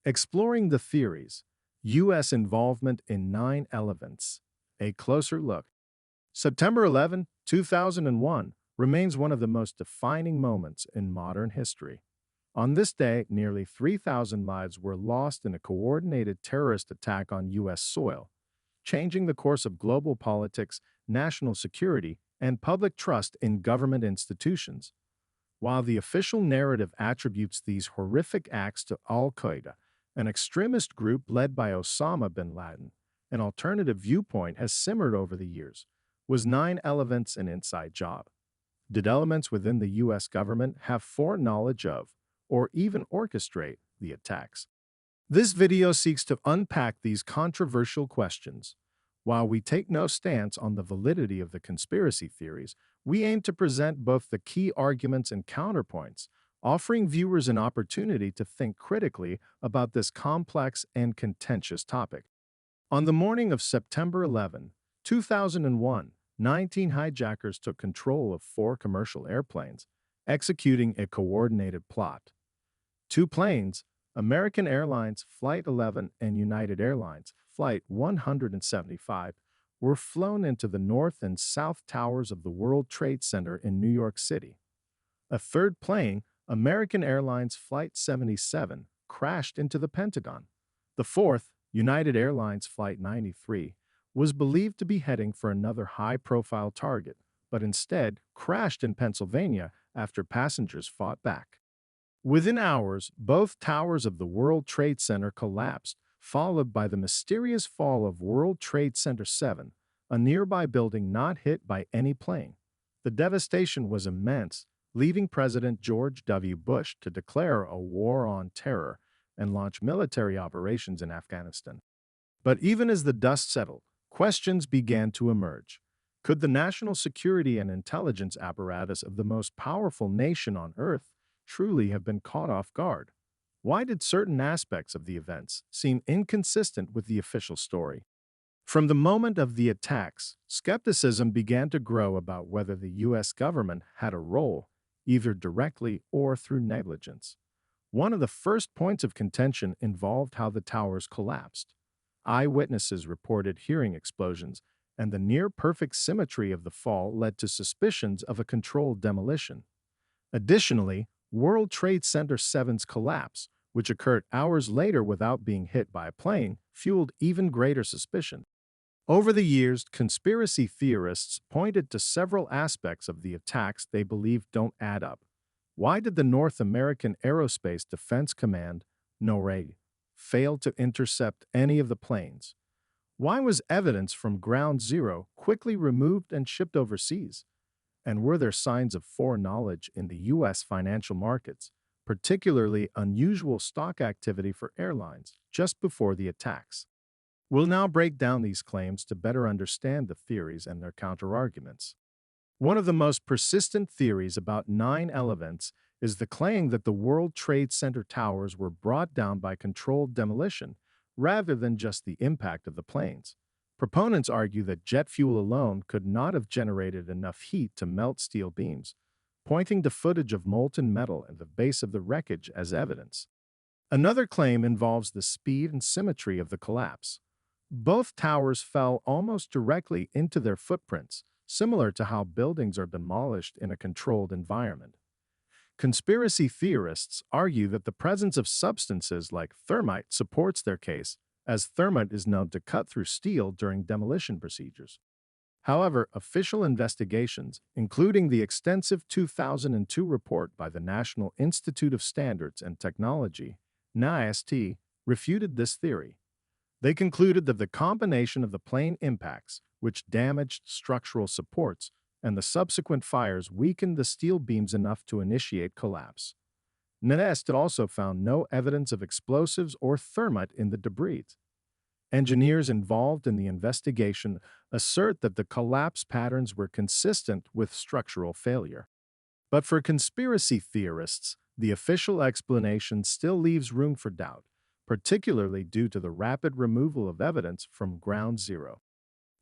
Exploring the theories, U.S. involvement in 9/11. A closer look. September 11, 2001 remains one of the most defining moments in modern history. On this day, nearly 3,000 lives were lost in a coordinated terrorist attack on U.S. soil, changing the course of global politics, national security, and public trust in government institutions. While the official narrative attributes these horrific acts to Al Qaeda, an extremist group led by Osama bin Laden, an alternative viewpoint has simmered over the years. Was 9/11 an inside job? Did elements within the U.S. government have foreknowledge of, or even orchestrate, the attacks? This video seeks to unpack these controversial questions. While we take no stance on the validity of the conspiracy theories, we aim to present both the key arguments and counterpoints, offering viewers an opportunity to think critically about this complex and contentious topic. On the morning of September 11, 2001, 19 hijackers took control of four commercial airplanes, executing a coordinated plot. Two planes, American Airlines Flight 11 and United Airlines Flight 175, were flown into the north and south towers of the World Trade Center in New York City. A third plane, American Airlines Flight 77, crashed into the Pentagon. The fourth, United Airlines Flight 93, was believed to be heading for another high-profile target, but instead crashed in Pennsylvania after passengers fought back. Within hours, both towers of the World Trade Center collapsed, followed by the mysterious fall of World Trade Center 7, a nearby building not hit by any plane. The devastation was immense, leaving President George W. Bush to declare a war on terror and launch military operations in Afghanistan. But even as the dust settled, questions began to emerge. Could the national security and intelligence apparatus of the most powerful nation on Earth truly have been caught off guard? Why did certain aspects of the events seem inconsistent with the official story? From the moment of the attacks, skepticism began to grow about whether the U.S. government had a role, either directly or through negligence. One of the first points of contention involved how the towers collapsed. Eyewitnesses reported hearing explosions, and the near-perfect symmetry of the fall led to suspicions of a controlled demolition. Additionally, World Trade Center 7's collapse, which occurred hours later without being hit by a plane, fueled even greater suspicion. Over the years, conspiracy theorists pointed to several aspects of the attacks they believed don't add up. Why did the North American Aerospace Defense Command, NORAD, fail to intercept any of the planes? Why was evidence from Ground Zero quickly removed and shipped overseas? And were there signs of foreknowledge in the U.S. financial markets, particularly unusual stock activity for airlines, just before the attacks? We'll now break down these claims to better understand the theories and their counterarguments. One of the most persistent theories about 9/11 is the claim that the World Trade Center towers were brought down by controlled demolition rather than just the impact of the planes. Proponents argue that jet fuel alone could not have generated enough heat to melt steel beams, pointing to footage of molten metal at the base of the wreckage as evidence. Another claim involves the speed and symmetry of the collapse. Both towers fell almost directly into their footprints, similar to how buildings are demolished in a controlled environment. Conspiracy theorists argue that the presence of substances like thermite supports their case, as thermite is known to cut through steel during demolition procedures. However, official investigations, including the extensive 2002 report by the National Institute of Standards and Technology, NIST, refuted this theory. They concluded that the combination of the plane impacts, which damaged structural supports, and the subsequent fires weakened the steel beams enough to initiate collapse. NIST also found no evidence of explosives or thermite in the debris. Engineers involved in the investigation assert that the collapse patterns were consistent with structural failure. But for conspiracy theorists, the official explanation still leaves room for doubt, particularly due to the rapid removal of evidence from Ground Zero.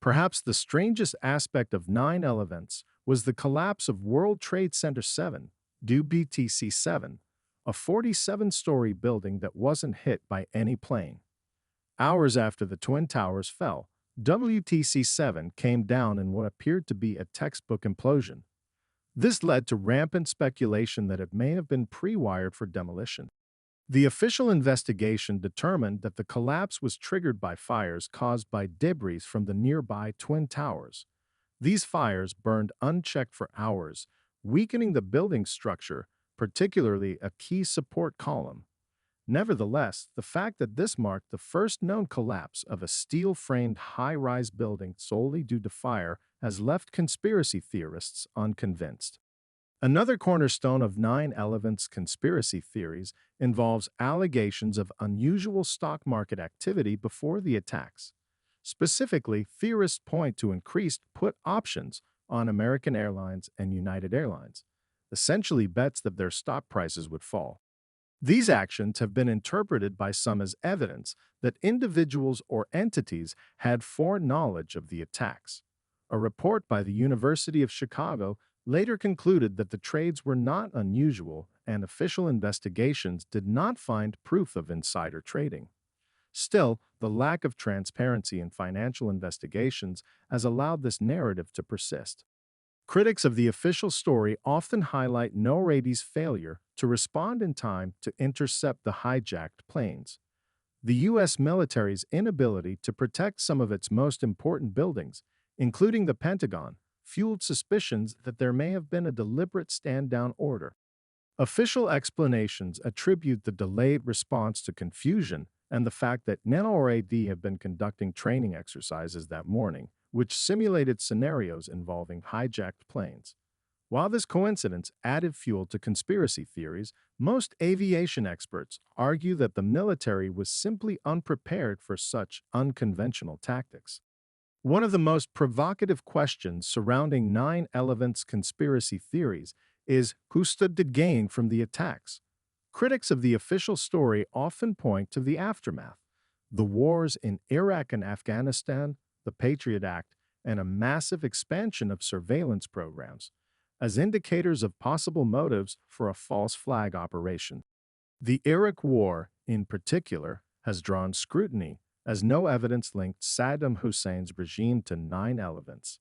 Perhaps the strangest aspect of 9/11 was the collapse of World Trade Center 7, due BTC 7, a 47-story building that wasn't hit by any plane. Hours after the Twin Towers fell, WTC-7 came down in what appeared to be a textbook implosion. This led to rampant speculation that it may have been pre-wired for demolition. The official investigation determined that the collapse was triggered by fires caused by debris from the nearby Twin Towers. These fires burned unchecked for hours, weakening the building's structure, particularly a key support column. Nevertheless, the fact that this marked the first known collapse of a steel-framed high-rise building solely due to fire has left conspiracy theorists unconvinced. Another cornerstone of 9/11's conspiracy theories involves allegations of unusual stock market activity before the attacks. Specifically, theorists point to increased put options on American Airlines and United Airlines, essentially bets that their stock prices would fall. These actions have been interpreted by some as evidence that individuals or entities had foreknowledge of the attacks. A report by the University of Chicago later concluded that the trades were not unusual and official investigations did not find proof of insider trading. Still, the lack of transparency in financial investigations has allowed this narrative to persist. Critics of the official story often highlight No-Rady's failure to respond in time to intercept the hijacked planes. The U.S. military's inability to protect some of its most important buildings, including the Pentagon, fueled suspicions that there may have been a deliberate stand-down order. Official explanations attribute the delayed response to confusion and the fact that NORAD had been conducting training exercises that morning, which simulated scenarios involving hijacked planes. While this coincidence added fuel to conspiracy theories, most aviation experts argue that the military was simply unprepared for such unconventional tactics. One of the most provocative questions surrounding 9/11's conspiracy theories is who stood to gain from the attacks. Critics of the official story often point to the aftermath: the wars in Iraq and Afghanistan, the Patriot Act, and a massive expansion of surveillance programs as indicators of possible motives for a false flag operation. The Iraq War, in particular, has drawn scrutiny as no evidence linked Saddam Hussein's regime to 9/11's.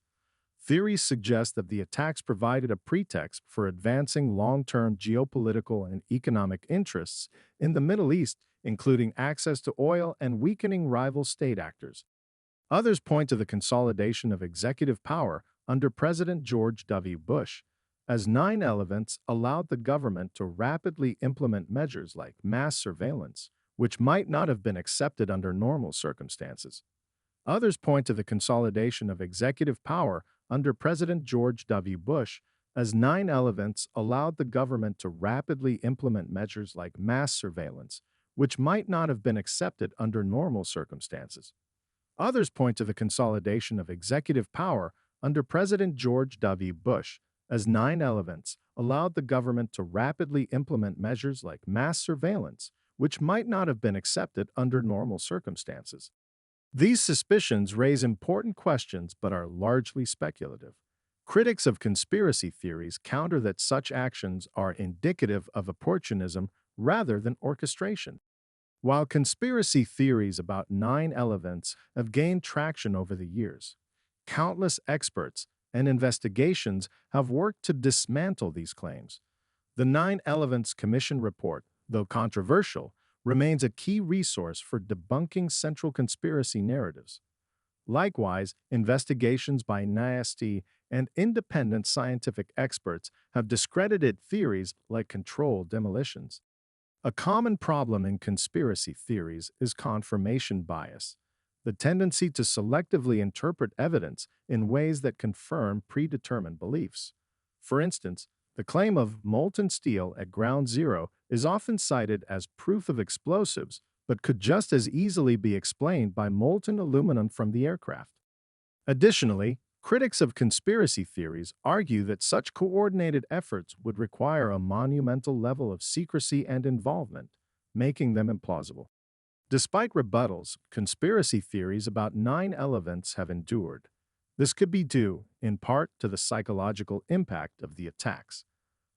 Theories suggest that the attacks provided a pretext for advancing long-term geopolitical and economic interests in the Middle East, including access to oil and weakening rival state actors. Others point to the consolidation of executive power under President George W. Bush, as 9/11's allowed the government to rapidly implement measures like mass surveillance, which might not have been accepted under normal circumstances. Others point to the consolidation of executive power under President George W. Bush, as 9/11's allowed the government to rapidly implement measures like mass surveillance, which might not have been accepted under normal circumstances. Others point to the consolidation of executive power under President George W. Bush, as 9/11's allowed the government to rapidly implement measures like mass surveillance, which might not have been accepted under normal circumstances. These suspicions raise important questions but are largely speculative. Critics of conspiracy theories counter that such actions are indicative of opportunism rather than orchestration. While conspiracy theories about 9/11's have gained traction over the years, countless experts and investigations have worked to dismantle these claims. The 9/11's Commission report, though controversial, remains a key resource for debunking central conspiracy narratives. Likewise, investigations by NIST and independent scientific experts have discredited theories like controlled demolitions. A common problem in conspiracy theories is confirmation bias, the tendency to selectively interpret evidence in ways that confirm predetermined beliefs. For instance, the claim of molten steel at ground zero is often cited as proof of explosives, but could just as easily be explained by molten aluminum from the aircraft. Additionally, critics of conspiracy theories argue that such coordinated efforts would require a monumental level of secrecy and involvement, making them implausible. Despite rebuttals, conspiracy theories about 9/11's have endured. This could be due, in part, to the psychological impact of the attacks.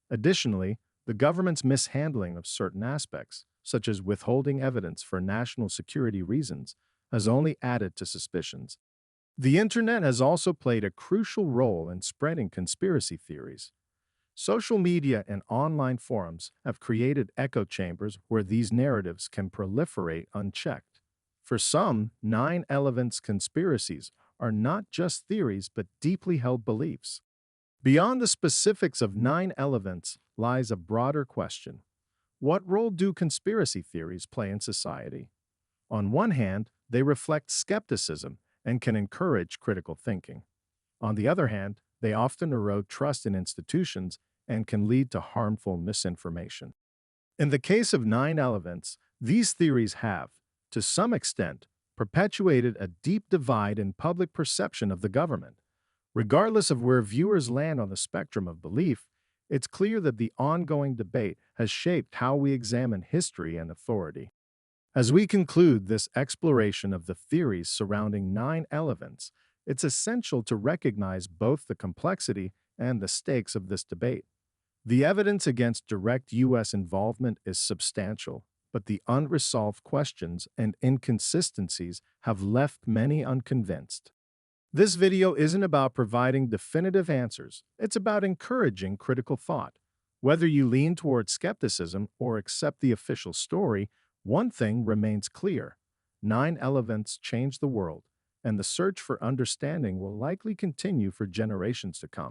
Additionally, The government's mishandling of certain aspects, such as withholding evidence for national security reasons, has only added to suspicions. The internet has also played a crucial role in spreading conspiracy theories. Social media and online forums have created echo chambers where these narratives can proliferate unchecked. For some, 9/11's conspiracies are not just theories but deeply held beliefs. Beyond the specifics of 9/11's lies a broader question. What role do conspiracy theories play in society? On one hand, they reflect skepticism and can encourage critical thinking. On the other hand, they often erode trust in institutions and can lead to harmful misinformation. In the case of 9/11's, these theories have, to some extent, perpetuated a deep divide in public perception of the government. Regardless of where viewers land on the spectrum of belief, it's clear that the ongoing debate has shaped how we examine history and authority. As we conclude this exploration of the theories surrounding 9/11's, it's essential to recognize both the complexity and the stakes of this debate. The evidence against direct U.S. involvement is substantial, but the unresolved questions and inconsistencies have left many unconvinced. This video isn't about providing definitive answers, it's about encouraging critical thought. Whether you lean toward skepticism or accept the official story, one thing remains clear: 9/11's changed the world, and the search for understanding will likely continue for generations to come.